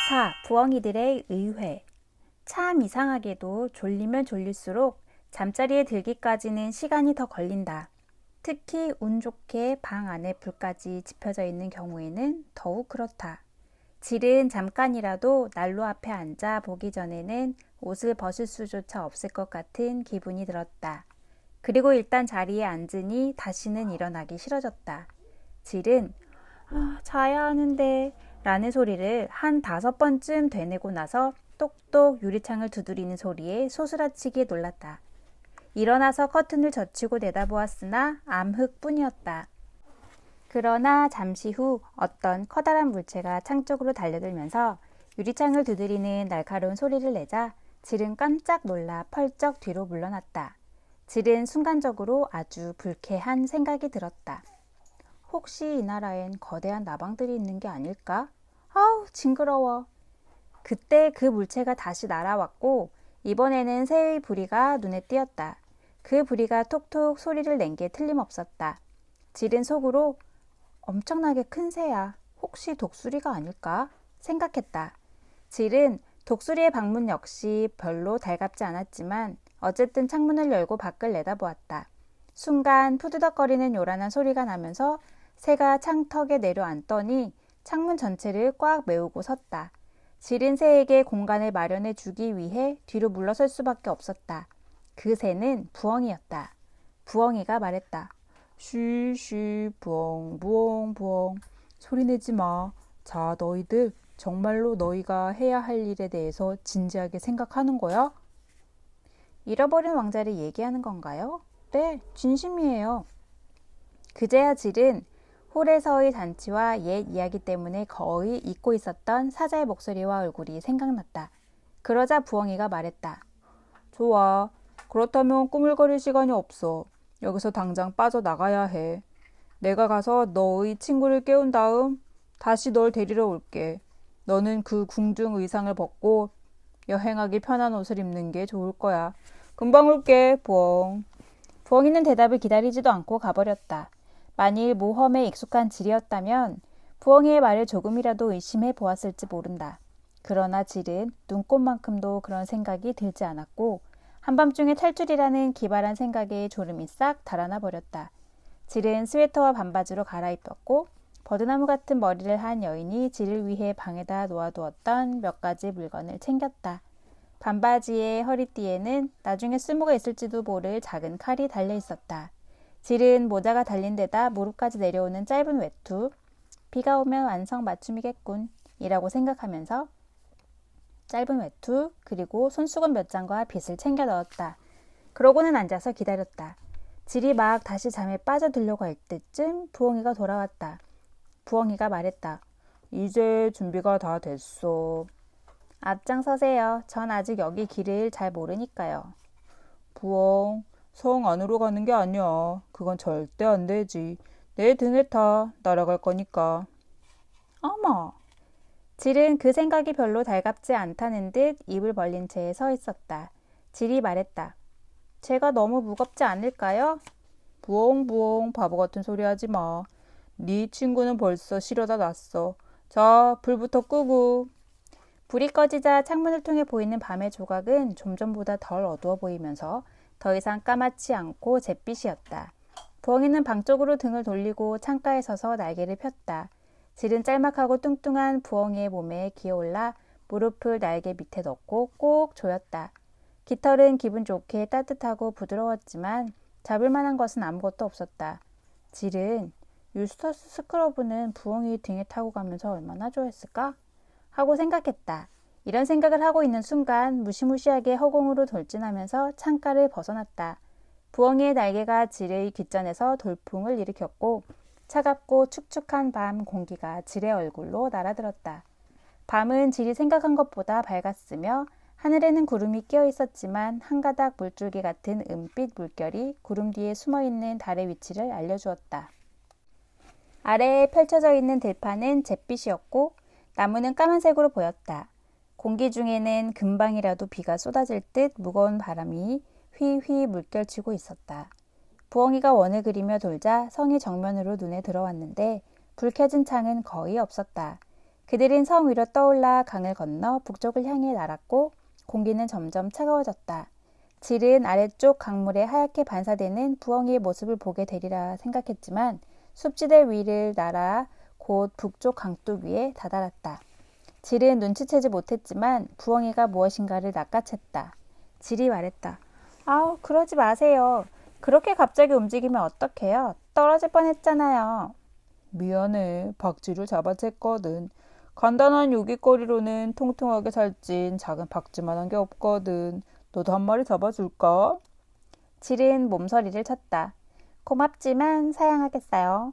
4. 부엉이들의 의회. 참 이상하게도 졸리면 졸릴수록 잠자리에 들기까지는 시간이 더 걸린다. 특히 운 좋게 방 안에 불까지 지펴져 있는 경우에는 더욱 그렇다. 질은 잠깐이라도 난로 앞에 앉아 보기 전에는 옷을 벗을 수조차 없을 것 같은 기분이 들었다. 그리고 일단 자리에 앉으니 다시는 일어나기 싫어졌다. 질은 자야 하는데 라는 소리를 한 5번쯤 되뇌고 나서 똑똑 유리창을 두드리는 소리에 소스라치게 놀랐다. 일어나서 커튼을 젖히고 내다보았으나 암흑뿐이었다. 그러나 잠시 후 어떤 커다란 물체가 창 쪽으로 달려들면서 유리창을 두드리는 날카로운 소리를 내자 질은 깜짝 놀라 펄쩍 뒤로 물러났다. 질은 순간적으로 아주 불쾌한 생각이 들었다. 혹시 이 나라엔 거대한 나방들이 있는 게 아닐까? 아우, 징그러워. 그때 그 물체가 다시 날아왔고 이번에는 새의 부리가 눈에 띄었다. 그 부리가 톡톡 소리를 낸 게 틀림없었다. 질은 속으로 엄청나게 큰 새야. 혹시 독수리가 아닐까? 생각했다. 질은 독수리의 방문 역시 별로 달갑지 않았지만 어쨌든 창문을 열고 밖을 내다보았다. 순간 푸드덕거리는 요란한 소리가 나면서 새가 창턱에 내려앉더니 창문 전체를 꽉 메우고 섰다. 질은 새에게 공간을 마련해 주기 위해 뒤로 물러설 수밖에 없었다. 그 새는 부엉이였다. 부엉이가 말했다. 쉬쉬 부엉 부엉 부엉 소리내지 마. 자, 너희들 정말로 너희가 해야 할 일에 대해서 진지하게 생각하는 거야? 잃어버린 왕자를 얘기하는 건가요? 네, 진심이에요. 그제야 질은 홀에서의 잔치와 옛 이야기 때문에 거의 잊고 있었던 사자의 목소리와 얼굴이 생각났다. 그러자 부엉이가 말했다. 좋아. 그렇다면 꾸물거릴 시간이 없어. 여기서 당장 빠져나가야 해. 내가 가서 너의 친구를 깨운 다음 다시 널 데리러 올게. 너는 그 궁중 의상을 벗고 여행하기 편한 옷을 입는 게 좋을 거야. 금방 올게, 부엉. 부엉이는 대답을 기다리지도 않고 가버렸다. 만일 모험에 익숙한 질이었다면 부엉이의 말을 조금이라도 의심해 보았을지 모른다. 그러나 질은 눈꽃만큼도 그런 생각이 들지 않았고 한밤중에 탈출이라는 기발한 생각에 졸음이 싹 달아나 버렸다. 질은 스웨터와 반바지로 갈아입었고 버드나무 같은 머리를 한 여인이 질을 위해 방에다 놓아두었던 몇 가지 물건을 챙겼다. 반바지의 허리띠에는 나중에 쓸모가 있을지도 모를 작은 칼이 달려 있었다. 질은 모자가 달린 데다 무릎까지 내려오는 짧은 외투, 비가 오면 완성 맞춤이겠군 이라고 생각하면서 짧은 외투 그리고 손수건 몇 장과 빗을 챙겨 넣었다. 그러고는 앉아서 기다렸다. 질이 막 다시 잠에 빠져들려고 할 때쯤 부엉이가 돌아왔다. 부엉이가 말했다. 이제 준비가 다 됐어. 앞장서세요. 전 아직 여기 길을 잘 모르니까요. 부엉, 성 안으로 가는 게 아니야. 그건 절대 안 되지. 내 등에 타. 날아갈 거니까. 어머. 질은 그 생각이 별로 달갑지 않다는 듯 입을 벌린 채 서 있었다. 질이 말했다. 제가 너무 무겁지 않을까요? 부엉부엉 바보 같은 소리 하지 마. 네 친구는 벌써 실어다 놨어. 자, 불부터 끄고. 불이 꺼지자 창문을 통해 보이는 밤의 조각은 좀 전보다 덜 어두워 보이면서 더 이상 까맣지 않고 잿빛이었다. 부엉이는 방 쪽으로 등을 돌리고 창가에 서서 날개를 폈다. 질은 짤막하고 뚱뚱한 부엉이의 몸에 기어올라 무릎을 날개 밑에 넣고 꼭 조였다. 깃털은 기분 좋게 따뜻하고 부드러웠지만 잡을 만한 것은 아무것도 없었다. 질은 유스터스 스크러브는 부엉이 등에 타고 가면서 얼마나 좋아했을까? 하고 생각했다. 이런 생각을 하고 있는 순간 무시무시하게 허공으로 돌진하면서 창가를 벗어났다. 부엉이의 날개가 질의 귓전에서 돌풍을 일으켰고 차갑고 축축한 밤 공기가 질의 얼굴로 날아들었다. 밤은 질이 생각한 것보다 밝았으며 하늘에는 구름이 끼어 있었지만 한 가닥 물줄기 같은 은빛 물결이 구름 뒤에 숨어있는 달의 위치를 알려주었다. 아래에 펼쳐져 있는 들판은 잿빛이었고 나무는 까만색으로 보였다. 공기 중에는 금방이라도 비가 쏟아질 듯 무거운 바람이 휘휘 물결치고 있었다. 부엉이가 원을 그리며 돌자 성이 정면으로 눈에 들어왔는데 불 켜진 창은 거의 없었다. 그들은 섬 위로 떠올라 강을 건너 북쪽을 향해 날았고 공기는 점점 차가워졌다. 질은 아래쪽 강물에 하얗게 반사되는 부엉이의 모습을 보게 되리라 생각했지만 숲지대 위를 날아 곧 북쪽 강둑 위에 다다랐다. 질은 눈치채지 못했지만 부엉이가 무엇인가를 낚아챘다. 질이 말했다. 아우, 그러지 마세요. 그렇게 갑자기 움직이면 어떡해요? 떨어질 뻔했잖아요. 미안해. 박쥐를 잡아챘거든. 간단한 요깃거리로는 통통하게 살찐 작은 박쥐만한 게 없거든. 너도 한 마리 잡아줄까? 질은 몸서리를 쳤다. 고맙지만 사양하겠어요.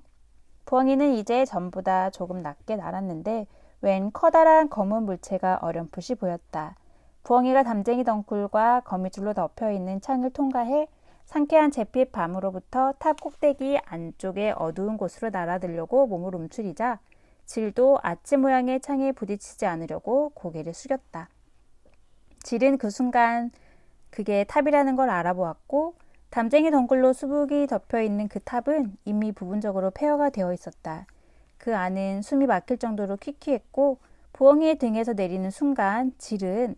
부엉이는 이제 전보다 조금 낮게 날았는데 웬 커다란 검은 물체가 어렴풋이 보였다. 부엉이가 담쟁이 덩굴과 거미줄로 덮여있는 창을 통과해 상쾌한 잿빛 밤으로부터 탑 꼭대기 안쪽의 어두운 곳으로 날아들려고 몸을 움츠리자 질도 아치 모양의 창에 부딪히지 않으려고 고개를 숙였다. 질은 그 순간 그게 탑이라는 걸 알아보았고 담쟁이 덩굴로 수북이 덮여있는 그 탑은 이미 부분적으로 폐허가 되어 있었다. 그 안은 숨이 막힐 정도로 퀴퀴했고 부엉이의 등에서 내리는 순간 질은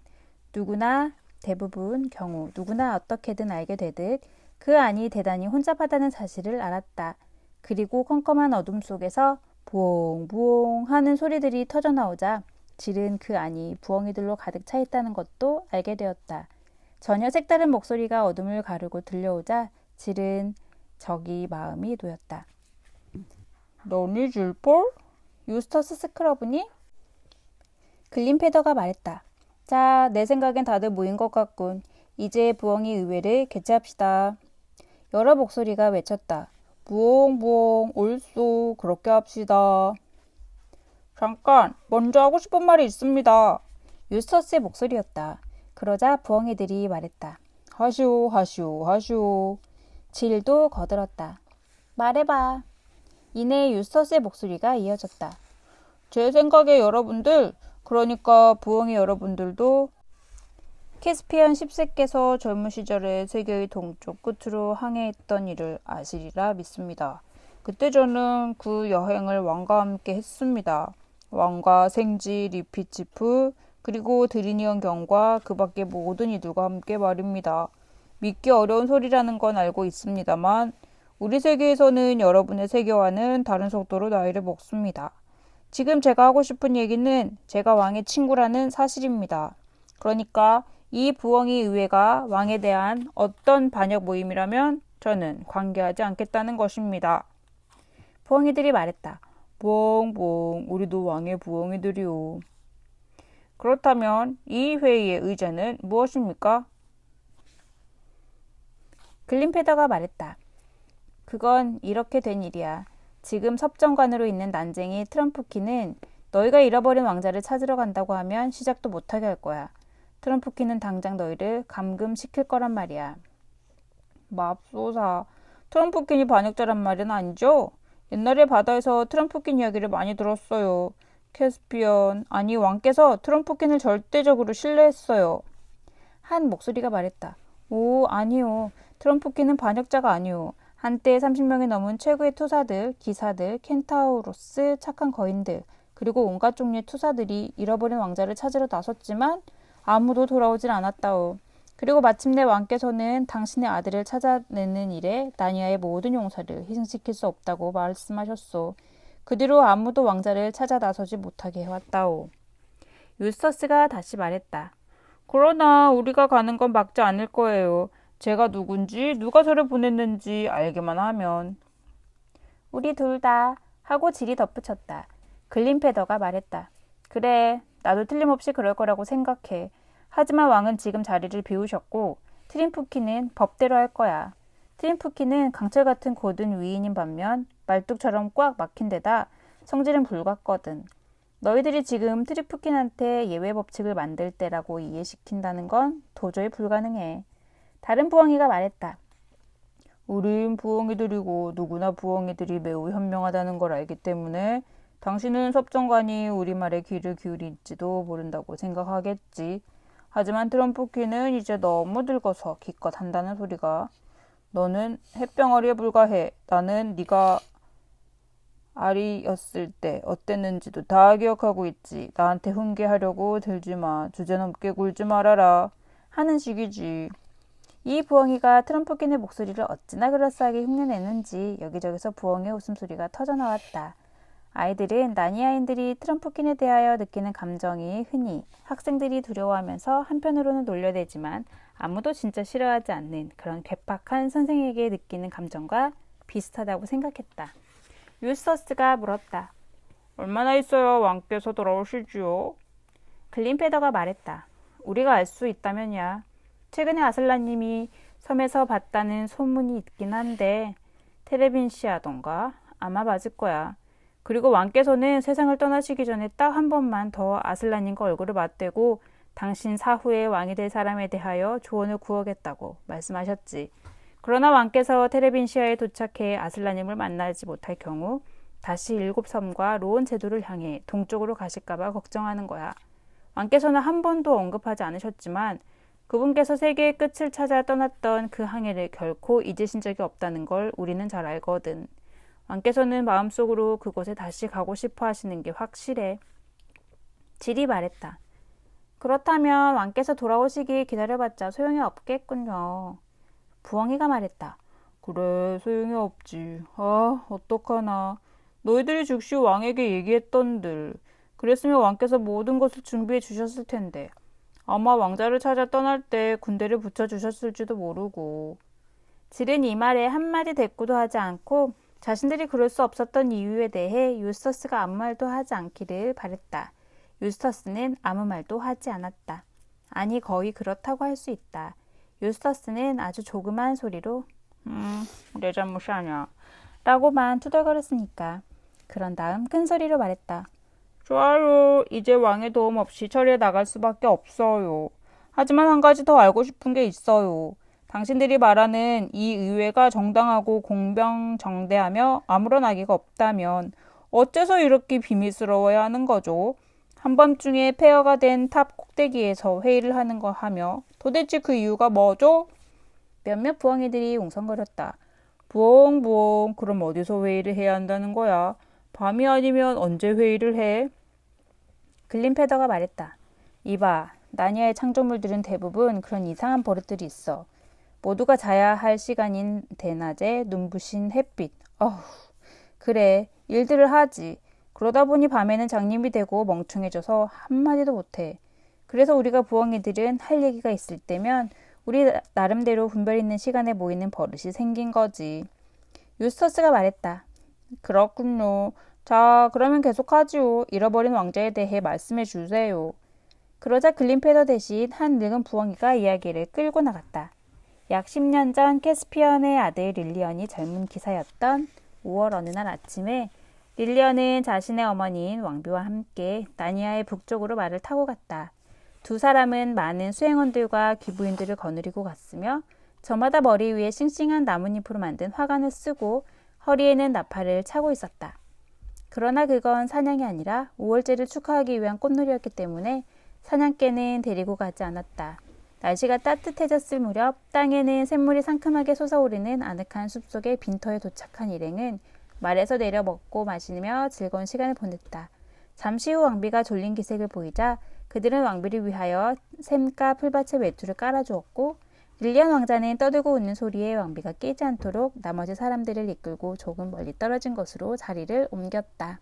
대부분 경우 누구나 어떻게든 알게 되듯 그 안이 대단히 혼잡하다는 사실을 알았다. 그리고 컴컴한 어둠 속에서 부엉부엉 하는 소리들이 터져나오자 질은 그 안이 부엉이들로 가득 차 있다는 것도 알게 되었다. 전혀 색다른 목소리가 어둠을 가르고 들려오자 질은 저기 마음이 놓였다. 너니 줄폴? 유스터스 스크러브니? 글린페더가 말했다. 자, 내 생각엔 다들 모인 것 같군. 이제 부엉이 의회를 개최합시다. 여러 목소리가 외쳤다. 부엉부엉 옳소. 그렇게 합시다. 잠깐, 먼저 하고 싶은 말이 있습니다. 유스터스의 목소리였다. 그러자 부엉이들이 말했다. 하시오, 하시오, 하시오. 질도 거들었다. 말해봐. 이내 유스터스의 목소리가 이어졌다. 제 생각에 여러분들, 그러니까 부엉이 여러분들도 캐스피안 10세께서 젊은 시절에 세계의 동쪽 끝으로 항해했던 일을 아시리라 믿습니다. 그때 저는 그 여행을 왕과 함께 했습니다. 왕과 생지, 리피치프, 그리고 드리니언 경과 그 밖의 모든 이들과 함께 말입니다. 믿기 어려운 소리라는 건 알고 있습니다만 우리 세계에서는 여러분의 세계와는 다른 속도로 나이를 먹습니다. 지금 제가 하고 싶은 얘기는 제가 왕의 친구라는 사실입니다. 그러니까 이 부엉이 의회가 왕에 대한 어떤 반역 모임이라면 저는 관계하지 않겠다는 것입니다. 부엉이들이 말했다. 부엉부엉 우리도 왕의 부엉이들이오. 그렇다면 이 회의의 의제는 무엇입니까? 글린페더가 말했다. 그건 이렇게 된 일이야. 지금 섭정관으로 있는 난쟁이 트럼프키는 너희가 잃어버린 왕자를 찾으러 간다고 하면 시작도 못하게 할 거야. 트럼프키는 당장 너희를 감금시킬 거란 말이야. 맙소사, 트럼프킨이 반역자란 말은 아니죠? 옛날에 바다에서 트럼프킨 이야기를 많이 들었어요. 캐스피언, 아니 왕께서 트럼프킨을 절대적으로 신뢰했어요. 한 목소리가 말했다. 오, 아니요. 트럼프킨은 반역자가 아니오. 한때 30명이 넘은 최고의 투사들, 기사들, 켄타우로스, 착한 거인들, 그리고 온갖 종류의 투사들이 잃어버린 왕자를 찾으러 나섰지만 아무도 돌아오질 않았다오. 그리고 마침내 왕께서는 당신의 아들을 찾아내는 일에 나니아의 모든 용사를 희생시킬 수 없다고 말씀하셨소. 그 뒤로 아무도 왕자를 찾아 나서지 못하게 해왔다오. 유스터스가 다시 말했다. 그러나 우리가 가는 건 막지 않을 거예요. 제가 누군지 누가 저를 보냈는지 알기만 하면. 우리 둘 다 하고 질이 덧붙였다. 글린페더가 말했다. 그래, 나도 틀림없이 그럴 거라고 생각해. 하지만 왕은 지금 자리를 비우셨고 트림프키는 법대로 할 거야. 트림프키는 강철 같은 고든 위인인 반면 말뚝처럼 꽉 막힌 데다 성질은 불같거든. 너희들이 지금 트림프킨한테 예외 법칙을 만들 때라고 이해시킨다는 건 도저히 불가능해. 다른 부엉이가 말했다. 우린 부엉이들이고 누구나 부엉이들이 매우 현명하다는 걸 알기 때문에 당신은 섭정관이 우리말에 귀를 기울일지도 모른다고 생각하겠지. 하지만 트럼프키는 이제 너무 늙어서 기껏 한다는 소리가. 너는 햇병아리에 불과해. 나는 네가 아리였을 때 어땠는지도 다 기억하고 있지. 나한테 훈계하려고 들지 마. 주제넘게 굴지 말아라. 하는 식이지. 이 부엉이가 트럼프킨의 목소리를 어찌나 그럴싸하게 흉내내는지 여기저기서 부엉이의 웃음소리가 터져나왔다. 아이들은 나니아인들이 트럼프킨에 대하여 느끼는 감정이 흔히 학생들이 두려워하면서 한편으로는 놀려대지만 아무도 진짜 싫어하지 않는 그런 괴팍한 선생에게 느끼는 감정과 비슷하다고 생각했다. 유스터스가 물었다. 얼마나 있어야 왕께서 돌아오시지요? 글린페더가 말했다. 우리가 알 수 있다면야. 최근에 아슬라님이 섬에서 봤다는 소문이 있긴 한데 테레빈시아던가 아마 맞을 거야. 그리고 왕께서는 세상을 떠나시기 전에 딱 한 번만 더 아슬라님과 얼굴을 맞대고 당신 사후에 왕이 될 사람에 대하여 조언을 구하겠다고 말씀하셨지. 그러나 왕께서 테레빈시아에 도착해 아슬라님을 만나지 못할 경우 다시 7섬과 로온 제도를 향해 동쪽으로 가실까봐 걱정하는 거야. 왕께서는 한 번도 언급하지 않으셨지만 그분께서 세계의 끝을 찾아 떠났던 그 항해를 결코 잊으신 적이 없다는 걸 우리는 잘 알거든. 왕께서는 마음속으로 그곳에 다시 가고 싶어 하시는 게 확실해. 질이 말했다. 그렇다면 왕께서 돌아오시길 기다려봤자 소용이 없겠군요. 부엉이가 말했다. 그래, 소용이 없지. 아, 어떡하나. 너희들이 즉시 왕에게 얘기했던들. 그랬으면 왕께서 모든 것을 준비해 주셨을 텐데. 아마 왕자를 찾아 떠날 때 군대를 붙여주셨을지도 모르고. 질은 이 말에 한마디 대꾸도 하지 않고 자신들이 그럴 수 없었던 이유에 대해 유스터스가 아무 말도 하지 않기를 바랬다. 유스터스는 아무 말도 하지 않았다. 아니, 거의 그렇다고 할 수 있다. 유스터스는 아주 조그만 소리로 내 잘못이 아니야 라고만 투덜거렸으니까. 그런 다음 큰 소리로 말했다. 좋아요. 이제 왕의 도움 없이 처리해 나갈 수밖에 없어요. 하지만 한 가지 더 알고 싶은 게 있어요. 당신들이 말하는 이 의회가 정당하고 공평정대하며 아무런 악의가 없다면 어째서 이렇게 비밀스러워야 하는 거죠? 한밤중에 폐허가 된 탑 꼭대기에서 회의를 하는 거 하며 도대체 그 이유가 뭐죠? 몇몇 부엉이들이 웅성거렸다. 부엉부엉, 그럼 어디서 회의를 해야 한다는 거야? 밤이 아니면 언제 회의를 해? 글린페더가 말했다. 이봐, 나니아의 창조물들은 대부분 그런 이상한 버릇들이 있어. 모두가 자야 할 시간인 대낮에 눈부신 햇빛. 그래, 일들을 하지. 그러다 보니 밤에는 장님이 되고 멍청해져서 한마디도 못해. 그래서 우리가 부엉이들은 할 얘기가 있을 때면 우리 나름대로 분별 있는 시간에 모이는 버릇이 생긴 거지. 유스터스가 말했다. 그렇군요. 자, 그러면 계속하지요. 잃어버린 왕자에 대해 말씀해 주세요. 그러자 글린페더 대신 한 늙은 부엉이가 이야기를 끌고 나갔다. 약 10년 전 캐스피언의 아들 릴리언이 젊은 기사였던 5월 어느 날 아침에 릴리언은 자신의 어머니인 왕비와 함께 나니아의 북쪽으로 말을 타고 갔다. 두 사람은 많은 수행원들과 귀부인들을 거느리고 갔으며 저마다 머리 위에 싱싱한 나뭇잎으로 만든 화관을 쓰고 허리에는 나팔을 차고 있었다. 그러나 그건 사냥이 아니라 5월제를 축하하기 위한 꽃놀이였기 때문에 사냥개는 데리고 가지 않았다. 날씨가 따뜻해졌을 무렵 땅에는 샘물이 상큼하게 솟아오르는 아늑한 숲속의 빈터에 도착한 일행은 말에서 내려 먹고 마시며 즐거운 시간을 보냈다. 잠시 후 왕비가 졸린 기색을 보이자 그들은 왕비를 위하여 샘과 풀밭에 외투를 깔아주었고 릴리안 왕자는 떠들고 웃는 소리에 왕비가 깨지 않도록 나머지 사람들을 이끌고 조금 멀리 떨어진 곳으로 자리를 옮겼다.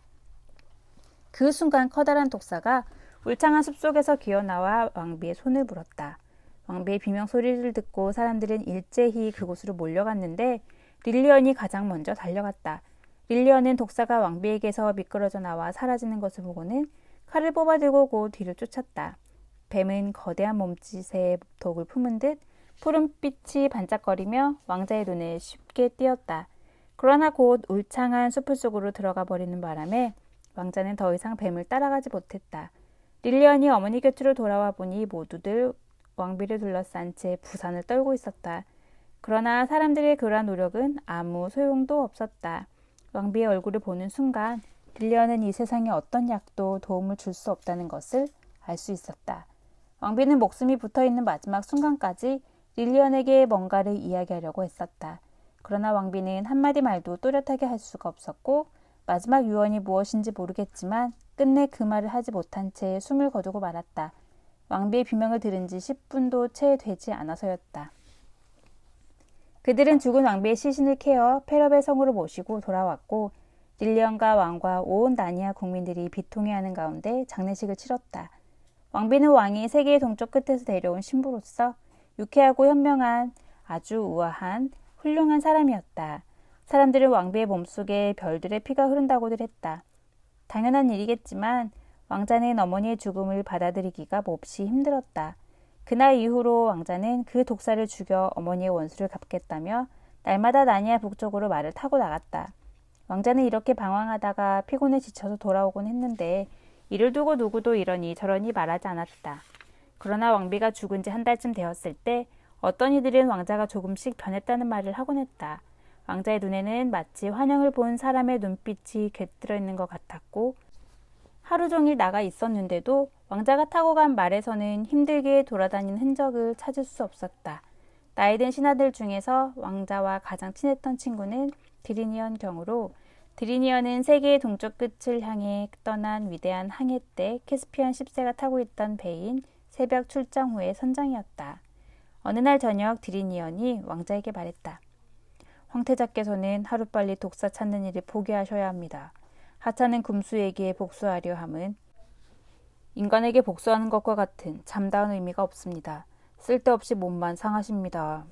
그 순간 커다란 독사가 울창한 숲속에서 기어나와 왕비의 손을 물었다. 왕비의 비명소리를 듣고 사람들은 일제히 그곳으로 몰려갔는데 릴리언이 가장 먼저 달려갔다. 릴리언은 독사가 왕비에게서 미끄러져 나와 사라지는 것을 보고는 칼을 뽑아들고 곧 뒤를 쫓았다. 뱀은 거대한 몸짓에 독을 품은 듯 푸른빛이 반짝거리며 왕자의 눈에 쉽게 띄었다. 그러나 곧 울창한 숲을 속으로 들어가 버리는 바람에 왕자는 더 이상 뱀을 따라가지 못했다. 릴리언이 어머니 곁으로 돌아와 보니 모두들 왕비를 둘러싼 채 부산을 떨고 있었다. 그러나 사람들의 그러한 노력은 아무 소용도 없었다. 왕비의 얼굴을 보는 순간 릴리언은 이 세상에 어떤 약도 도움을 줄 수 없다는 것을 알 수 있었다. 왕비는 목숨이 붙어있는 마지막 순간까지 릴리언에게 뭔가를 이야기하려고 했었다. 그러나 왕비는 한마디 말도 또렷하게 할 수가 없었고 마지막 유언이 무엇인지 모르겠지만 끝내 그 말을 하지 못한 채 숨을 거두고 말았다. 왕비의 비명을 들은 지 10분도 채 되지 않아서였다. 그들은 죽은 왕비의 시신을 캐어 페럽의 성으로 모시고 돌아왔고 릴리언과 왕과 온 나니아 국민들이 비통해하는 가운데 장례식을 치렀다. 왕비는 왕이 세계의 동쪽 끝에서 데려온 신부로서 유쾌하고 현명한 아주 우아한 훌륭한 사람이었다. 사람들은 왕비의 몸속에 별들의 피가 흐른다고들 했다. 당연한 일이겠지만 왕자는 어머니의 죽음을 받아들이기가 몹시 힘들었다. 그날 이후로 왕자는 그 독사를 죽여 어머니의 원수를 갚겠다며 날마다 나니아 북쪽으로 말을 타고 나갔다. 왕자는 이렇게 방황하다가 피곤에 지쳐서 돌아오곤 했는데 이를 두고 누구도 이러니 저러니 말하지 않았다. 그러나 왕비가 죽은 지 한 달쯤 되었을 때 어떤 이들은 왕자가 조금씩 변했다는 말을 하곤 했다. 왕자의 눈에는 마치 환영을 본 사람의 눈빛이 꿰뚫어 있는 것 같았고 하루 종일 나가 있었는데도 왕자가 타고 간 말에서는 힘들게 돌아다닌 흔적을 찾을 수 없었다. 나이든 신하들 중에서 왕자와 가장 친했던 친구는 드리니언 경으로 드리니언은 세계의 동쪽 끝을 향해 떠난 위대한 항해 때 캐스피안 10세가 타고 있던 배인 새벽 출장 후의 선장이었다. 어느 날 저녁 드리니언이 왕자에게 말했다. 황태자께서는 하루빨리 독사 찾는 일을 포기하셔야 합니다. 하찮은 금수에게 복수하려 함은 인간에게 복수하는 것과 같은 참다운 의미가 없습니다. 쓸데없이 몸만 상하십니다.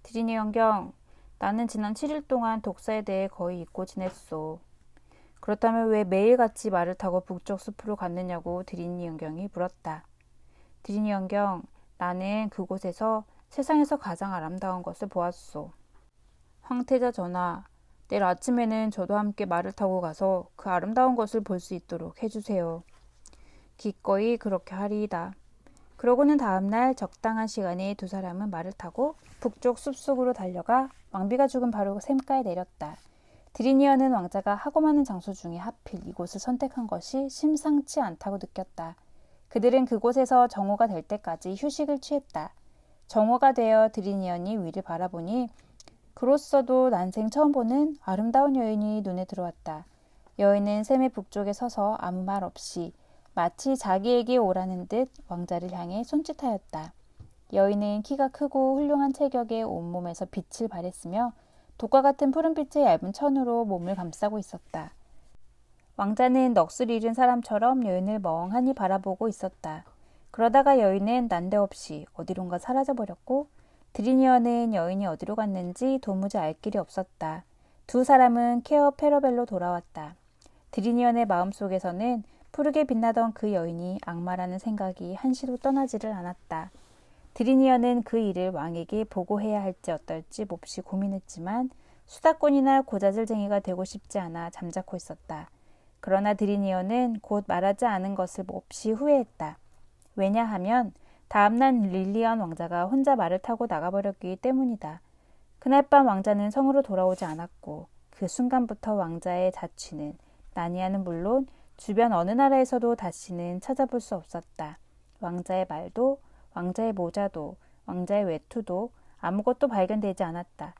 드리니언 경, 나는 지난 7일 동안 독사에 대해 거의 잊고 지냈소. 그렇다면 왜 매일같이 말을 타고 북쪽 숲으로 갔느냐고 드리니언 경이 물었다. 드리니언 경, 나는 그곳에서 세상에서 가장 아름다운 것을 보았소. 황태자 전하, 내일 아침에는 저도 함께 말을 타고 가서 그 아름다운 것을 볼 수 있도록 해주세요. 기꺼이 그렇게 하리이다. 그러고는 다음날 적당한 시간에 두 사람은 말을 타고 북쪽 숲속으로 달려가 왕비가 죽은 바로 샘가에 내렸다. 드리니언은 왕자가 하고 많은 장소 중에 하필 이곳을 선택한 것이 심상치 않다고 느꼈다. 그들은 그곳에서 정오가 될 때까지 휴식을 취했다. 정오가 되어 드리니언이 위를 바라보니 그로써도 난생 처음 보는 아름다운 여인이 눈에 들어왔다. 여인은 샘의 북쪽에 서서 아무 말 없이 마치 자기에게 오라는 듯 왕자를 향해 손짓하였다. 여인은 키가 크고 훌륭한 체격에 온몸에서 빛을 발했으며 독과 같은 푸른빛의 얇은 천으로 몸을 감싸고 있었다. 왕자는 넋을 잃은 사람처럼 여인을 멍하니 바라보고 있었다. 그러다가 여인은 난데없이 어디론가 사라져버렸고 드리니언은 여인이 어디로 갔는지 도무지 알 길이 없었다. 두 사람은 케어 페러벨로 돌아왔다. 드리니언의 마음속에서는 푸르게 빛나던 그 여인이 악마라는 생각이 한시도 떠나지를 않았다. 드리니언은 그 일을 왕에게 보고해야 할지 어떨지 몹시 고민했지만 수다꾼이나 고자질쟁이가 되고 싶지 않아 잠자코 있었다. 그러나 드리니언은 곧 말하지 않은 것을 몹시 후회했다. 왜냐하면 다음날 릴리언 왕자가 혼자 말을 타고 나가버렸기 때문이다. 그날 밤 왕자는 성으로 돌아오지 않았고 그 순간부터 왕자의 자취는 나니아는 물론 주변 어느 나라에서도 다시는 찾아볼 수 없었다. 왕자의 말도 왕자의 모자도 왕자의 외투도 아무것도 발견되지 않았다.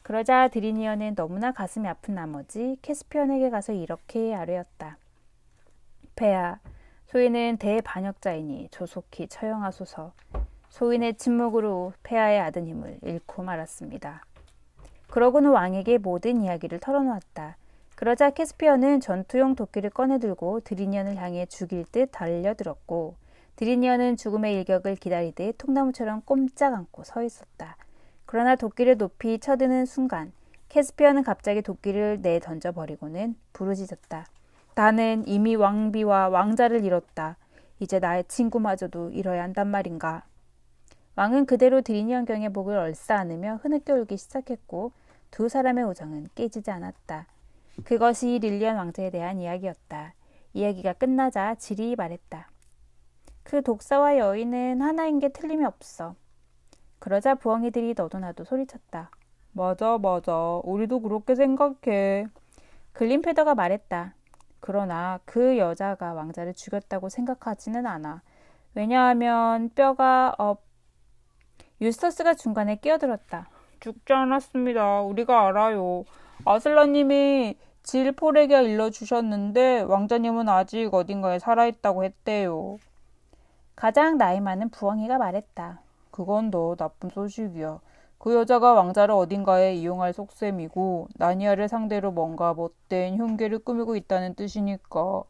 그러자 드리니언은 너무나 가슴이 아픈 나머지 캐스피언에게 가서 이렇게 아뢰었다. 폐하, 소인은 대반역자이니 조속히 처형하소서. 소인의 침묵으로 폐하의 아든 힘을 잃고 말았습니다. 그러고는 왕에게 모든 이야기를 털어놓았다. 그러자 캐스피언은 전투용 도끼를 꺼내들고 드리니언을 향해 죽일 듯 달려들었고 드리니언은 죽음의 일격을 기다리듯 통나무처럼 꼼짝 않고 서 있었다. 그러나 도끼를 높이 쳐드는 순간 캐스피언은 갑자기 도끼를 내던져버리고는 부르짖었다. 나는 이미 왕비와 왕자를 잃었다. 이제 나의 친구마저도 잃어야 한단 말인가. 왕은 그대로 드리니언 경의 목을 얼싸안으며 흐느껴 울기 시작했고 두 사람의 우정은 깨지지 않았다. 그것이 릴리언 왕자에 대한 이야기였다. 이야기가 끝나자 지리 말했다. 그 독사와 여인은 하나인 게 틀림이 없어. 그러자 부엉이들이 너도 나도 소리쳤다. 맞아. 우리도 그렇게 생각해. 글림패더가 말했다. 그러나 그 여자가 왕자를 죽였다고 생각하지는 않아. 왜냐하면 뼈가 유스터스가 중간에 끼어들었다. 죽지 않았습니다. 우리가 알아요. 아슬라님이 질 폴에게 일러주셨는데 왕자님은 아직 어딘가에 살아있다고 했대요. 가장 나이 많은 부엉이가 말했다. 그건 더 나쁜 소식이야. 그 여자가 왕자를 어딘가에 이용할 속셈이고 나니아를 상대로 뭔가 못된 흉계를 꾸미고 있다는 뜻이니까.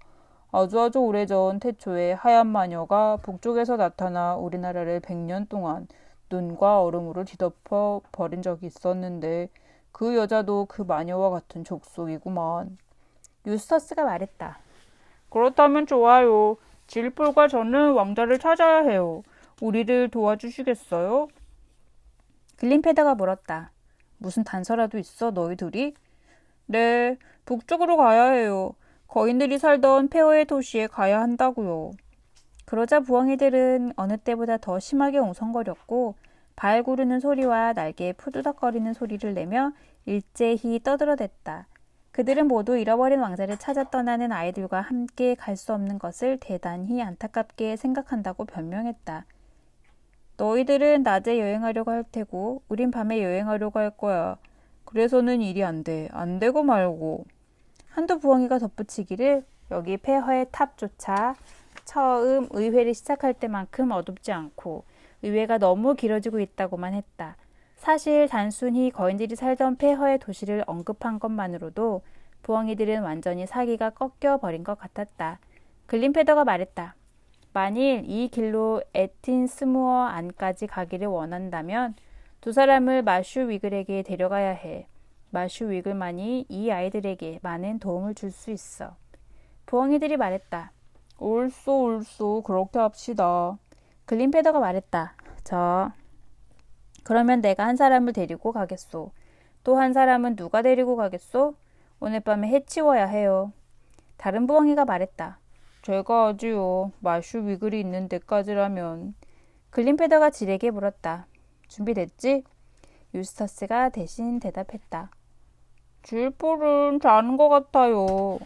아주 오래전 태초에 하얀 마녀가 북쪽에서 나타나 우리나라를 100년 동안 눈과 얼음으로 뒤덮어 버린 적이 있었는데 그 여자도 그 마녀와 같은 족속이구만. 유스터스가 말했다. 그렇다면 좋아요. 질폴과 저는 왕자를 찾아야 해요. 우리를 도와주시겠어요? 글린페더가 물었다. 무슨 단서라도 있어, 너희 둘이? 네, 북쪽으로 가야 해요. 거인들이 살던 폐허의 도시에 가야 한다고요. 그러자 부엉이들은 어느 때보다 더 심하게 웅성거렸고 발 구르는 소리와 날개 푸드덕거리는 소리를 내며 일제히 떠들어댔다. 그들은 모두 잃어버린 왕자를 찾아 떠나는 아이들과 함께 갈 수 없는 것을 대단히 안타깝게 생각한다고 변명했다. 너희들은 낮에 여행하려고 할 테고 우린 밤에 여행하려고 할 거야. 그래서는 일이 안 돼. 안 되고 말고. 한두 부엉이가 덧붙이기를 여기 폐허의 탑조차 처음 의회를 시작할 때만큼 어둡지 않고 의회가 너무 길어지고 있다고만 했다. 사실 단순히 거인들이 살던 폐허의 도시를 언급한 것만으로도 부엉이들은 완전히 사기가 꺾여버린 것 같았다. 글린페더가 말했다. 만일 이 길로 에틴스무어 안까지 가기를 원한다면 두 사람을 마슈 위글에게 데려가야 해. 마슈 위글만이 이 아이들에게 많은 도움을 줄 수 있어. 부엉이들이 말했다. 옳소, 그렇게 합시다. 글린페더가 말했다. 그러면 내가 한 사람을 데리고 가겠소. 또 한 사람은 누가 데리고 가겠소? 오늘 밤에 해치워야 해요. 다른 부엉이가 말했다. 제가 하지요. 마슈 위글이 있는 데까지라면. 글린페더가 질에게 물었다. 준비됐지? 유스터스가 대신 대답했다. 질폴은 자는 것 같아요.